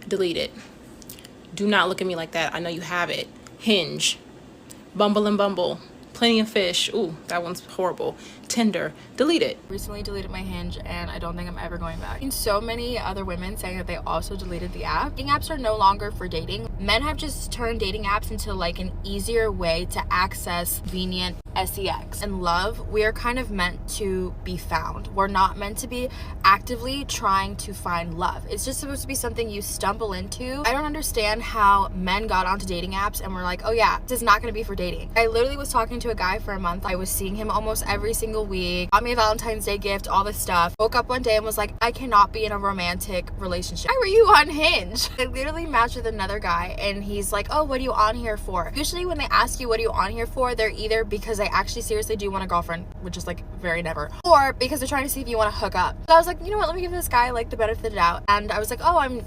delete it. Do not look at me like that. I know you have it. Hinge, Bumble and Bumble, Plenty of Fish. Ooh, that one's horrible. Tinder, delete it. Recently deleted my Hinge, and I don't think I'm ever going back. I've seen so many other women saying that they also deleted the app. Dating apps are no longer for dating. Men have just turned dating apps into like an easier way to access convenient sex. In love, we are kind of meant to be found. We're not meant to be actively trying to find love. It's just supposed to be something you stumble into. I don't understand how men got onto dating apps and were like, oh yeah, this is not going to be for dating. I literally was talking to a guy for a month. I was seeing him almost every single week, got me a Valentine's Day gift, all this stuff. Woke up one day and was like, I cannot be in a romantic relationship. Why were you on Hinge? I literally matched with another guy and he's like, oh, what are you on here for? Usually when they ask you what are you on here for, they're either because they actually seriously do want a girlfriend, which is like very never, or because they're trying to see if you want to hook up. So I was like, you know what, let me give this guy like the benefit of the doubt. And I was like, oh, I'm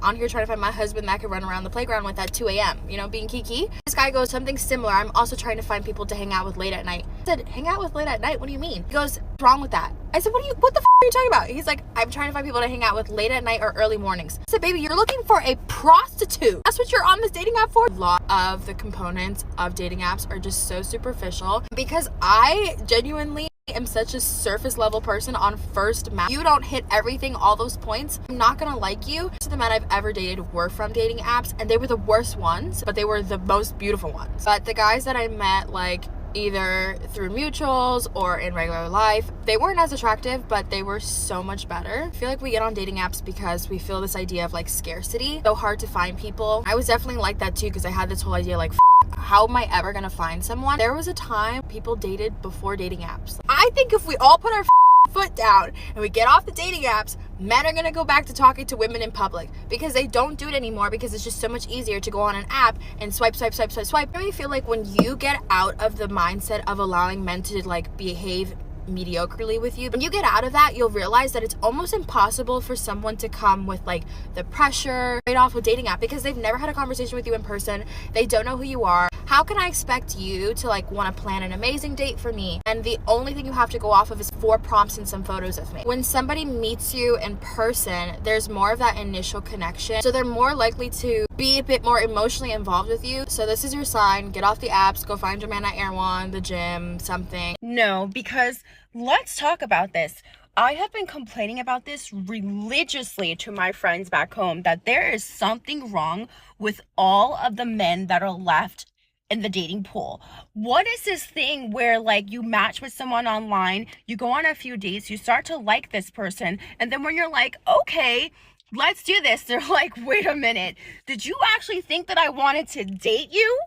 on here trying to find my husband that I could run around the playground with at 2 a.m. Being kiki. This guy goes, something similar. I'm also trying to find people to hang out with late at night. I said, hang out with late at night? What do you mean? He goes, what's wrong with that? I said, what the f are you talking about? He's like, I'm trying to find people to hang out with late at night or early mornings. I said, baby, you're looking for a prostitute. That's what you're on this dating app for? A lot of the components of dating apps are just so superficial because I genuinely am such a surface level person on first match. You don't hit everything, all those points, I'm not gonna like you. Most of the men I've ever dated were from dating apps and they were the worst ones, but they were the most beautiful ones. But the guys that I met, like either through mutuals or in regular life, they weren't as attractive, but they were so much better. I feel like we get on dating apps because we feel this idea of like scarcity, so hard to find people. I was definitely like that too because I had this whole idea like, how am I ever gonna find someone? There was a time people dated before dating apps. I think if we all put our foot down and we get off the dating apps, men are gonna go back to talking to women in public because they don't do it anymore because it's just so much easier to go on an app and swipe. I really feel like when you get out of the mindset of allowing men to like behave mediocrely with you, when you get out of that, you'll realize that it's almost impossible for someone to come with like the pressure right off a dating app because they've never had a conversation with you in person. They don't know who you are. How can I expect you to like want to plan an amazing date for me and the only thing you have to go off of is 4 prompts and some photos of me? When somebody meets you in person, there's more of that initial connection, so they're more likely to be a bit more emotionally involved with you. So this is your sign. Get off the apps, go find your man at Erewhon, the gym, something. No, because let's talk about this. I have been complaining about this religiously to my friends back home that there is something wrong with all of the men that are left in the dating pool. What is this thing where like you match with someone online, you go on a few dates, you start to like this person, and then when you're like, okay, let's do this, they're like, wait a minute, did you actually think that I wanted to date you?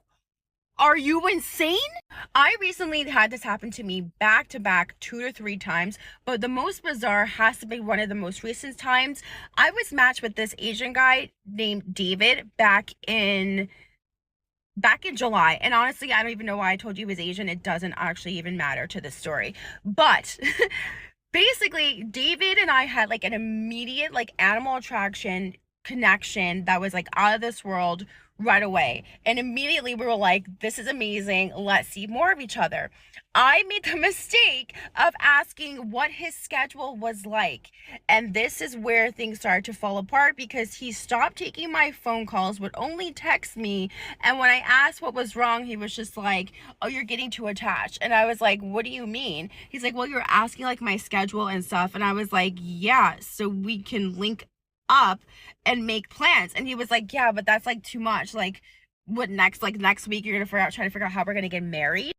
Are you insane? I recently had this happen to me back to back 2 to 3 times, but the most bizarre has to be one of the most recent times. I was matched with this Asian guy named David back in July, and honestly I don't even know why I told you he was Asian. It doesn't actually even matter to this story, but basically David and I had like an immediate like animal attraction connection that was like out of this world right away, and immediately we were like, this is amazing, let's see more of each other. I made the mistake of asking what his schedule was like, and this is where things started to fall apart because he stopped taking my phone calls, would only text me, and when I asked what was wrong, he was just like, oh, you're getting too attached. And I was like, what do you mean? He's like, well, you're asking like my schedule and stuff. And I was like, yeah, so we can link up and make plans. And he was like, yeah, but that's like too much. Like, what next? Like next week you're gonna try to figure out how we're gonna get married.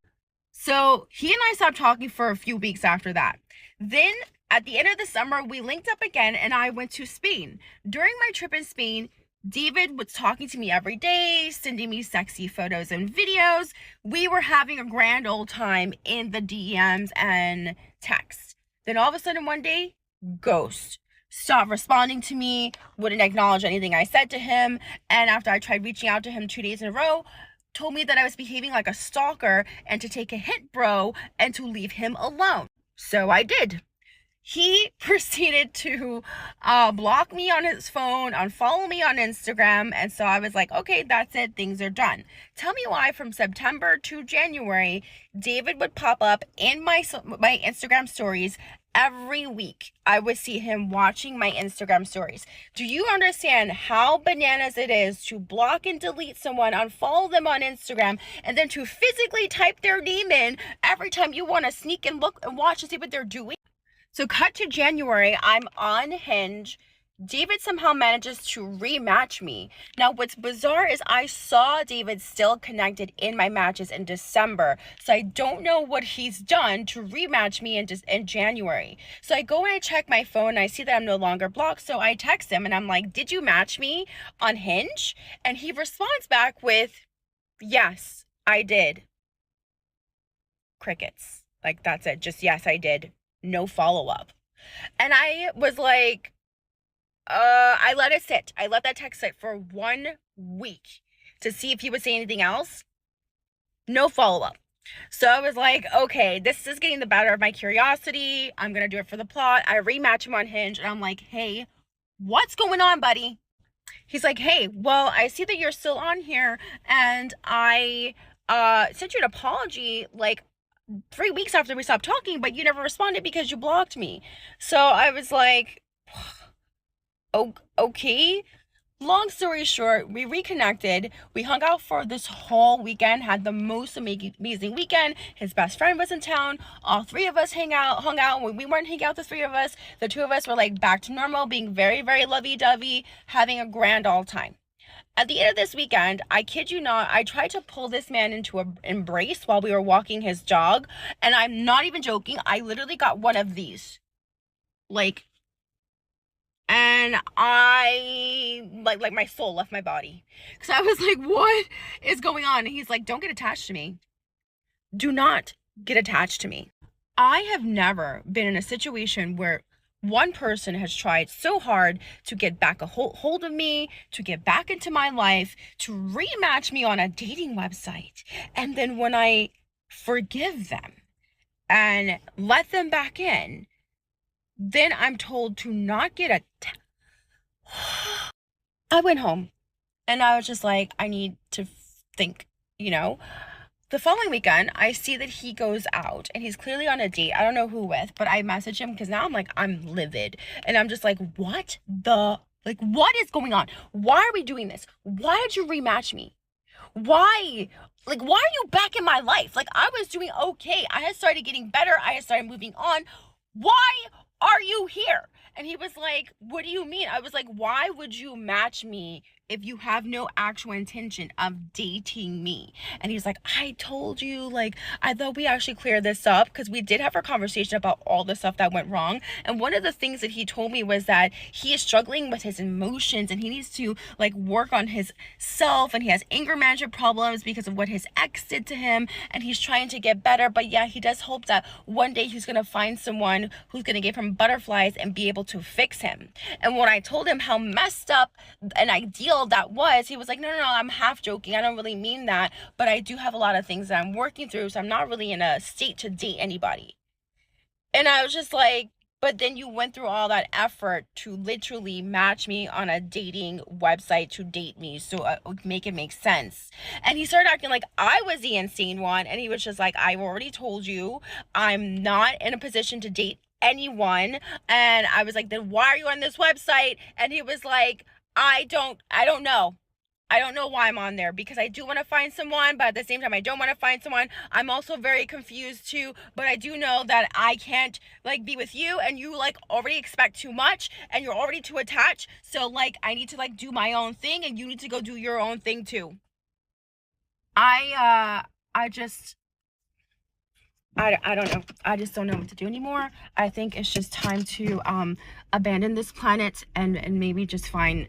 So he and I stopped talking for a few weeks after that. Then at the end of the summer we linked up again and I went to Spain. During my trip in Spain, David was talking to me every day, sending me sexy photos and videos. We were having a grand old time in the DMs and text. Then all of a sudden one day, ghost. Stopped responding to me, wouldn't acknowledge anything I said to him, and after I tried reaching out to him 2 days in a row, told me that I was behaving like a stalker and to take a hint, bro, and to leave him alone. So I did. he proceeded to block me on his phone, unfollow me on Instagram. And so I was like, okay, that's it. Things are done. Tell me why from September to January, David would pop up in my Instagram stories every week. I would see him watching my Instagram stories. Do you understand how bananas it is to block and delete someone, unfollow them on Instagram, and then to physically type their name in every time you want to sneak and look and watch and see what they're doing? So cut to January, I'm on Hinge. David somehow manages to rematch me. Now, what's bizarre is I saw David still connected in my matches in December. So I don't know what he's done to rematch me in January. So I go and I check my phone and I see that I'm no longer blocked. So I text him and I'm like, did you match me on Hinge? And he responds back with, yes, I did. Crickets. Like, that's it. Just yes, I did. No follow-up. And I was like, I let it sit. I let that text sit for 1 week to see if he would say anything else. No follow-up. So I was like, okay, this is getting the better of my curiosity. I'm going to do it for the plot. I rematch him on Hinge and I'm like, hey, what's going on, buddy? He's like, hey, well, I see that you're still on here and I sent you an apology like 3 weeks after we stopped talking, but you never responded because you blocked me. So I was like, oh, okay. Long story short, we reconnected. We hung out for this whole weekend, had the most amazing weekend. His best friend was in town. All three of us hung out. When we weren't hanging out, the three of us, the two of us were like back to normal, being very, very lovey-dovey, having a grand all time. At the end of this weekend, I kid you not, I tried to pull this man into an embrace while we were walking his dog. And I'm not even joking. I literally got one of these. Like, and I, like my soul left my body. Because I was like, what is going on? And he's like, don't get attached to me. Do not get attached to me. I have never been in a situation where one person has tried so hard to get back a hold of me, to get back into my life, to rematch me on a dating website. And then when I forgive them and let them back in, then I'm told to not get I went home and I was just like, I need to think, you know? The following weekend, I see that he goes out and he's clearly on a date. I don't know who with, but I message him because now I'm livid. And I'm just like, what is going on? Why are we doing this? Why did you rematch me? Why? Like, why are you back in my life? Like, I was doing okay. I had started getting better. I had started moving on. Why are you here? And he was like, what do you mean? I was like, why would you match me if you have no actual intention of dating me? And he's like, I told you, like, I thought we actually cleared this up because we did have a conversation about all the stuff that went wrong. And one of the things that he told me was that he is struggling with his emotions and he needs to like work on his self, and he has anger management problems because of what his ex did to him, and he's trying to get better. But yeah, he does hope that one day he's gonna find someone who's gonna give him butterflies and be able to fix him. And when I told him how messed up an ideal that was, he was like, no, I'm half joking. I don't really mean that, but I do have a lot of things that I'm working through, so I'm not really in a state to date anybody. And I was just like, but then you went through all that effort to literally match me on a dating website to date me, so make it make sense. And he started acting like I was the insane one, and he was just like, I've already told you I'm not in a position to date anyone. And I was like, then why are you on this website? And he was like, I don't know. I don't know why I'm on there, because I do want to find someone, but at the same time, I don't want to find someone. I'm also very confused too, but I do know that I can't like be with you, and you like already expect too much, and you're already too attached. So like, I need to like do my own thing, and you need to go do your own thing too. I don't know. I just don't know what to do anymore. I think it's just time to abandon this planet and maybe just find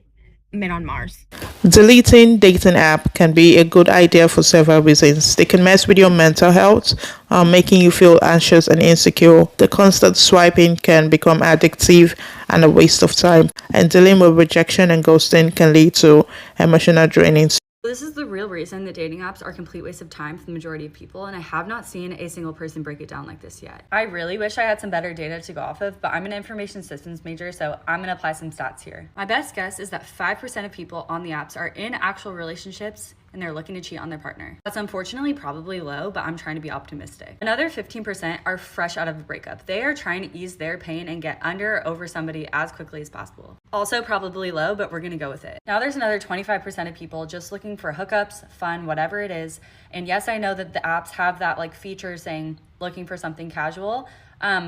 men on Mars. Deleting dating app can be a good idea for several reasons. They can mess with your mental health, making you feel anxious and insecure. The constant swiping can become addictive and a waste of time. And dealing with rejection and ghosting can lead to emotional draining. This is the real reason that dating apps are a complete waste of time for the majority of people, and I have not seen a single person break it down like this yet. I really wish I had some better data to go off of, but I'm an information systems major, so I'm gonna apply some stats here. My best guess is that 5% of people on the apps are in actual relationships and they're looking to cheat on their partner. That's unfortunately probably low, but I'm trying to be optimistic. Another 15% are fresh out of a breakup. They are trying to ease their pain and get under or over somebody as quickly as possible. Also probably low, but we're gonna go with it. Now there's another 25% of people just looking for hookups, fun, whatever it is. And yes, I know that the apps have that like feature saying looking for something casual,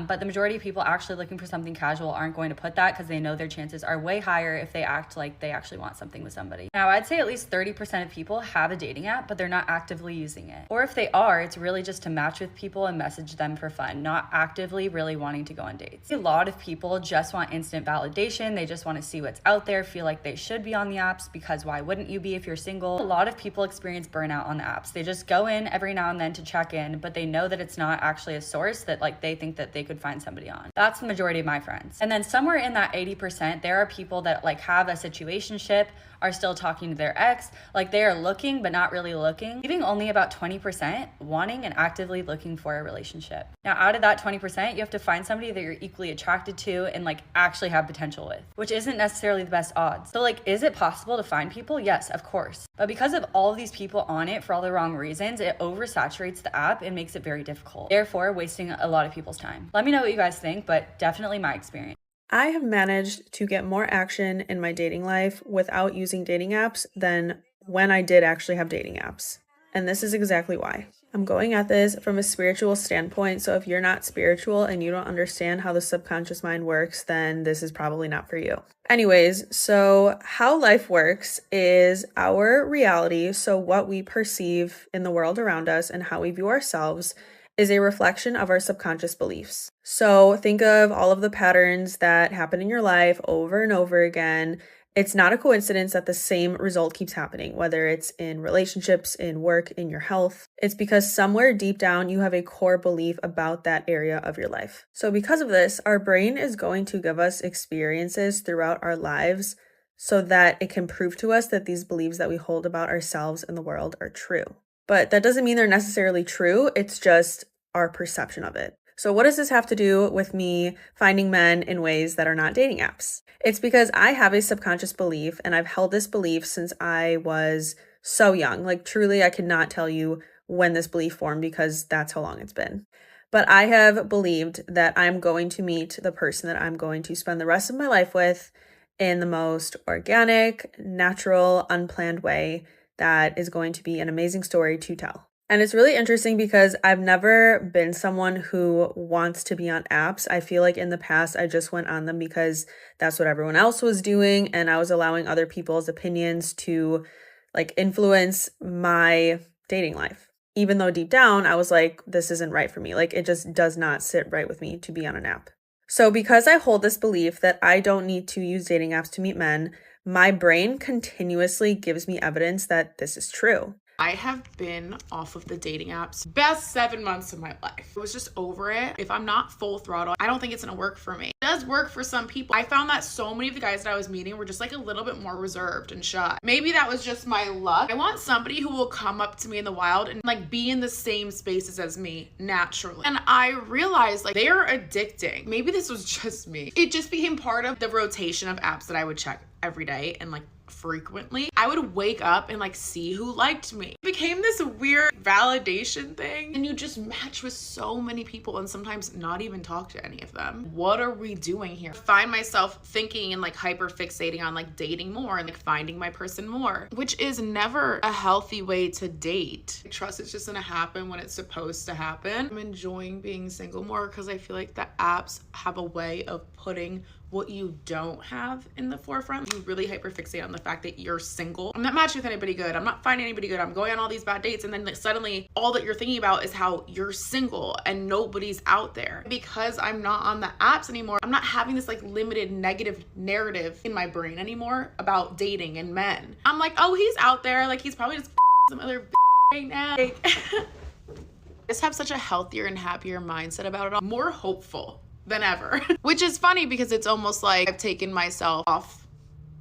but the majority of people actually looking for something casual aren't going to put that because they know their chances are way higher if they act like they actually want something with somebody. Now, I'd say at least 30% of people have a dating app, but they're not actively using it. Or if they are, it's really just to match with people and message them for fun, not actively really wanting to go on dates. A lot of people just want instant validation. They just want to see what's out there, feel like they should be on the apps because why wouldn't you be if you're single? A lot of people experience burnout on the apps. They just go in every now and then to check in, but they know that it's not actually a source that like they think that they could find somebody on. That's the majority of my friends. And then somewhere in that 80%, there are people that like have a situationship, are still talking to their ex, like they are looking but not really looking, leaving only about 20% wanting and actively looking for a relationship. Now out of that 20%, you have to find somebody that you're equally attracted to and like actually have potential with, which isn't necessarily the best odds. So like, is it possible to find people? Yes, of course. But because of all of these people on it for all the wrong reasons, it oversaturates the app and makes it very difficult, therefore wasting a lot of people's time. Let me know what you guys think, but definitely my experience. I have managed to get more action in my dating life without using dating apps than when I did actually have dating apps. And this is exactly why. I'm going at this from a spiritual standpoint, so if you're not spiritual and you don't understand how the subconscious mind works, then this is probably not for you. Anyways, so how life works is our reality, so what we perceive in the world around us and how we view ourselves is a reflection of our subconscious beliefs. So think of all of the patterns that happen in your life over and over again. It's not a coincidence that the same result keeps happening, whether it's in relationships, in work, in your health. It's because somewhere deep down, you have a core belief about that area of your life. So because of this, our brain is going to give us experiences throughout our lives so that it can prove to us that these beliefs that we hold about ourselves and the world are true. But that doesn't mean they're necessarily true. It's just our perception of it. So what does this have to do with me finding men in ways that are not dating apps? It's because I have a subconscious belief, and I've held this belief since I was so young. Like truly, I cannot tell you when this belief formed because that's how long it's been. But I have believed that I'm going to meet the person that I'm going to spend the rest of my life with in the most organic, natural, unplanned way that is going to be an amazing story to tell. And it's really interesting because I've never been someone who wants to be on apps. I feel like in the past, I just went on them because that's what everyone else was doing. And I was allowing other people's opinions to like influence my dating life. Even though deep down, I was like, this isn't right for me. Like it just does not sit right with me to be on an app. So because I hold this belief that I don't need to use dating apps to meet men, my brain continuously gives me evidence that this is true. I have been off of the dating apps best 7 months of my life. I was just over it. If I'm not full throttle, I don't think it's gonna work for me. It does work for some people. I found that so many of the guys that I was meeting were just like a little bit more reserved and shy. Maybe that was just my luck. I want somebody who will come up to me in the wild and like be in the same spaces as me naturally. And I realized like they are addicting. Maybe this was just me. It just became part of the rotation of apps that I would check every day and like frequently. I would wake up and like see who liked me. It became this weird validation thing, and you just match with so many people and sometimes not even talk to any of them. What are we doing here? I find myself thinking and like hyper fixating on like dating more and like finding my person more, which is never a healthy way to date. I trust it's just gonna happen when it's supposed to happen. I'm enjoying being single more because I feel like the apps have a way of putting what you don't have in the forefront. You really hyperfixate on the fact that you're single. I'm not matching with anybody good. I'm not finding anybody good. I'm going on all these bad dates. And then like, suddenly all that you're thinking about is how you're single and nobody's out there. Because I'm not on the apps anymore, I'm not having this like limited negative narrative in my brain anymore about dating and men. I'm like, oh, he's out there. Like he's probably just some other right now. I just have such a healthier and happier mindset about it all. More hopeful than ever. Which is funny because it's almost like I've taken myself off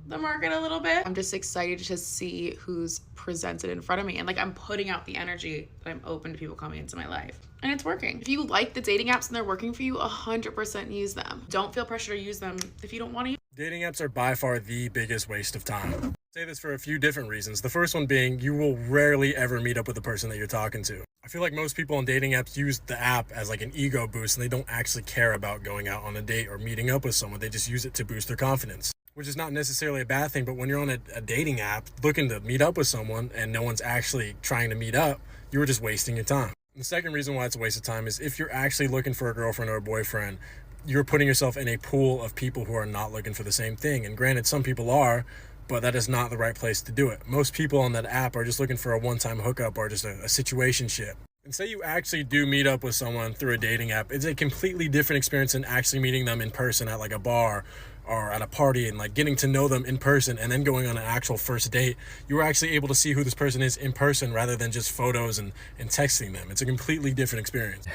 the market a little bit. I'm just excited to see who's presented in front of me. And like, I'm putting out the energy that I'm open to people coming into my life. And it's working. If you like the dating apps and they're working for you, 100% use them. Don't feel pressure to use them if you don't want to use them. Dating apps are by far the biggest waste of time. I say this for a few different reasons. The first one being, you will rarely ever meet up with the person that you're talking to. I feel like most people on dating apps use the app as like an ego boost, and they don't actually care about going out on a date or meeting up with someone. They just use it to boost their confidence, which is not necessarily a bad thing. But when you're on a dating app looking to meet up with someone and no one's actually trying to meet up, you were just wasting your time. The second reason why it's a waste of time is if you're actually looking for a girlfriend or a boyfriend, you're putting yourself in a pool of people who are not looking for the same thing. And granted, some people are, but that is not the right place to do it. Most people on that app are just looking for a one-time hookup or just a situationship. And say you actually do meet up with someone through a dating app, it's a completely different experience than actually meeting them in person at like a bar or at a party and like getting to know them in person and then going on an actual first date. You were actually able to see who this person is in person rather than just photos and texting them. It's a completely different experience.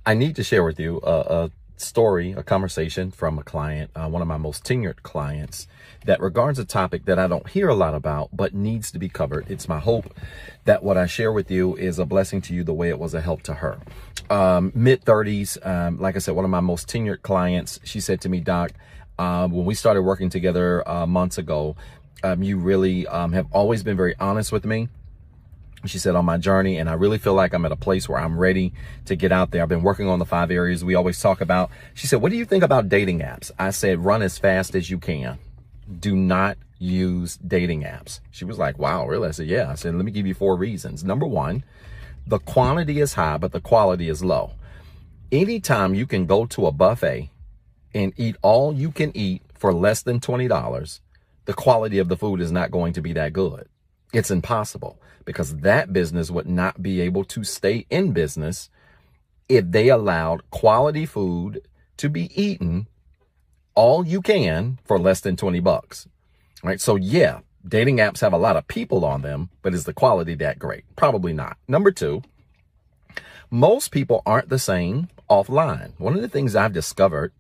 I need to share with you a story, a conversation from a client, one of my most tenured clients, that regards a topic that I don't hear a lot about, but needs to be covered. It's my hope that what I share with you is a blessing to you the way it was a help to her. Mid-30s, like I said, one of my most tenured clients, she said to me, Doc, when we started working together months ago, you really have always been very honest with me. She said, on my journey, and I really feel like I'm at a place where I'm ready to get out there. I've been working on the 5 areas we always talk about. She said, what do you think about dating apps? I said, run as fast as you can. Do not use dating apps. She was like, wow, really? I said, yeah. I said, let me give you 4 reasons. Number 1, the quantity is high, but the quality is low. Anytime you can go to a buffet and eat all you can eat for less than $20, the quality of the food is not going to be that good. It's impossible, because that business would not be able to stay in business if they allowed quality food to be eaten all you can for less than 20 bucks. Right? So yeah, dating apps have a lot of people on them, but is the quality that great? Probably not. Number 2, most people aren't the same offline. One of the things I've discovered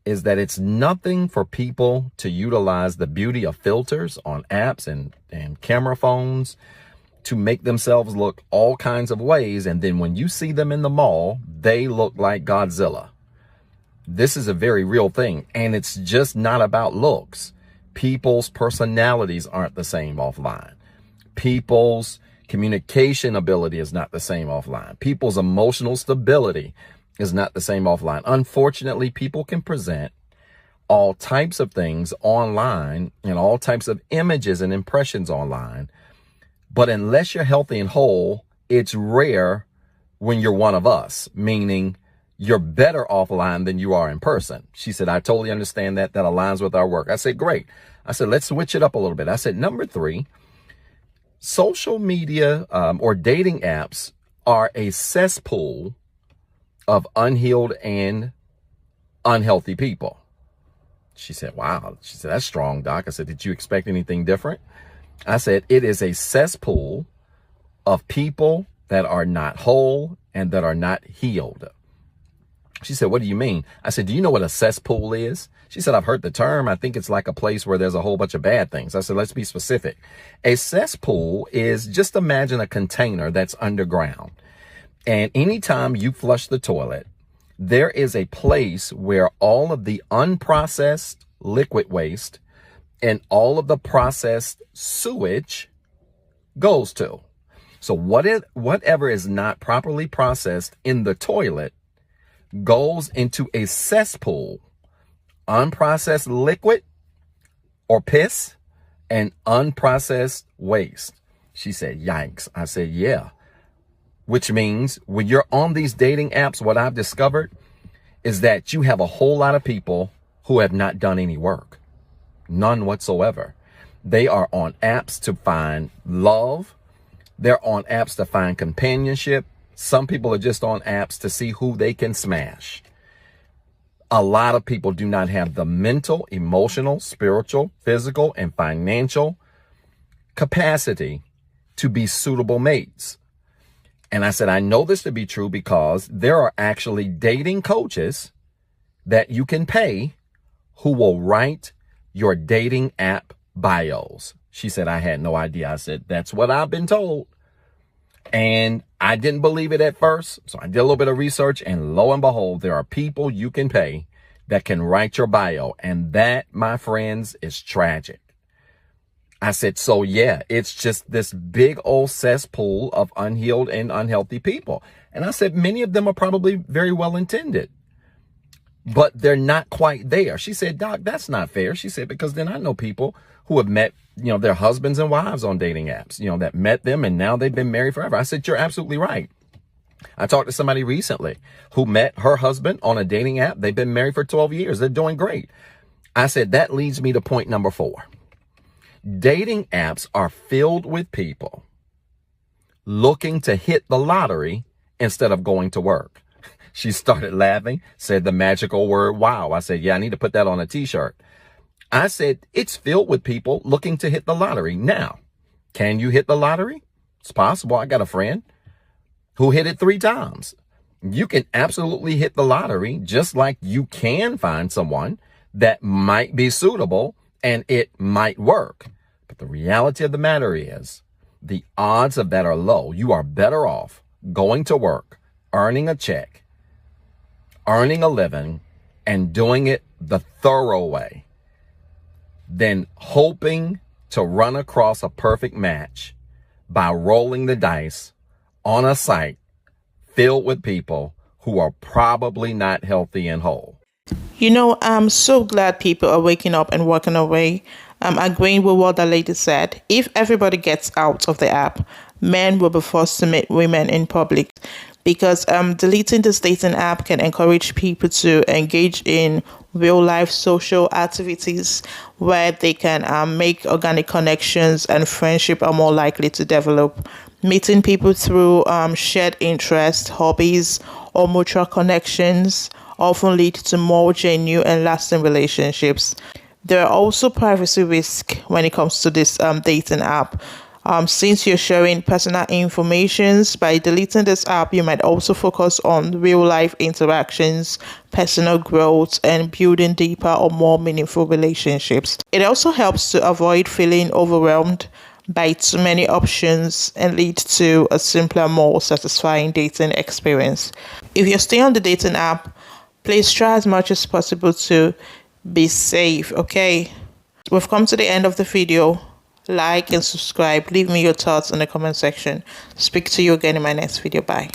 is that it's nothing for people to utilize the beauty of filters on apps and camera phones to make themselves look all kinds of ways. And then when you see them in the mall, they look like Godzilla. This is a very real thing. And it's just not about looks. People's personalities aren't the same offline. People's communication ability is not the same offline. People's emotional stability is not the same offline. Unfortunately, people can present all types of things online and all types of images and impressions online. But unless you're healthy and whole, it's rare when you're one of us, meaning you're better offline than you are in person. She said, I totally understand that. That aligns with our work. I said, great. I said, let's switch it up a little bit. I said, number 3, social media or dating apps are a cesspool of unhealed and unhealthy people. She said, wow. She said, that's strong, Doc. I said, did you expect anything different? I said, it is a cesspool of people that are not whole and that are not healed. She said, what do you mean? I said, do you know what a cesspool is? She said, I've heard the term. I think it's like a place where there's a whole bunch of bad things. I said, let's be specific. A cesspool is, just imagine a container that's underground. And anytime you flush the toilet, there is a place where all of the unprocessed liquid waste and all of the processed sewage goes to. So whatever is not properly processed in the toilet goes into a cesspool. Unprocessed liquid or piss and unprocessed waste. She said, yikes. I said, yeah. Which means when you're on these dating apps, what I've discovered is that you have a whole lot of people who have not done any work. None whatsoever. They are on apps to find love. They're on apps to find companionship. Some people are just on apps to see who they can smash. A lot of people do not have the mental, emotional, spiritual, physical, and financial capacity to be suitable mates. And I said, I know this to be true because there are actually dating coaches that you can pay who will write your dating app bios. She said, I had no idea. I said, that's what I've been told. And I didn't believe it at first. So I did a little bit of research, and lo and behold, there are people you can pay that can write your bio. And that, my friends, is tragic. I said, so yeah, it's just this big old cesspool of unhealed and unhealthy people. And I said, many of them are probably very well intended, but they're not quite there. She said, Doc, that's not fair. She said, because then I know people who have met, their husbands and wives on dating apps, that met them and now they've been married forever. I said, you're absolutely right. I talked to somebody recently who met her husband on a dating app. They've been married for 12 years. They're doing great. I said, that leads me to point number 4. Dating apps are filled with people looking to hit the lottery instead of going to work. She started laughing, said the magical word, wow. I said, yeah, I need to put that on a t-shirt. I said, it's filled with people looking to hit the lottery. Now, can you hit the lottery? It's possible. I got a friend who hit it 3 times. You can absolutely hit the lottery, just like you can find someone that might be suitable and it might work. But the reality of the matter is the odds of that are low. You are better off going to work, earning a check, earning a living, and doing it the thorough way than hoping to run across a perfect match by rolling the dice on a site filled with people who are probably not healthy and whole. I'm so glad people are waking up and walking away. I'm agreeing with what the lady said. If everybody gets out of the app, men will be forced to meet women in public, because deleting this dating app can encourage people to engage in real life social activities where they can make organic connections, and friendship are more likely to develop. Meeting people through shared interests, hobbies, or mutual connections often lead to more genuine and lasting relationships. There are also privacy risks when it comes to this dating app. Since you're sharing personal information, by deleting this app, you might also focus on real life interactions, personal growth, and building deeper or more meaningful relationships. It also helps to avoid feeling overwhelmed by too many options and lead to a simpler, more satisfying dating experience. If you're still on the dating app, please try as much as possible to be safe, okay? We've come to the end of the video. Like and subscribe. Leave me your thoughts in the comment section. Speak to you again in my next video. Bye.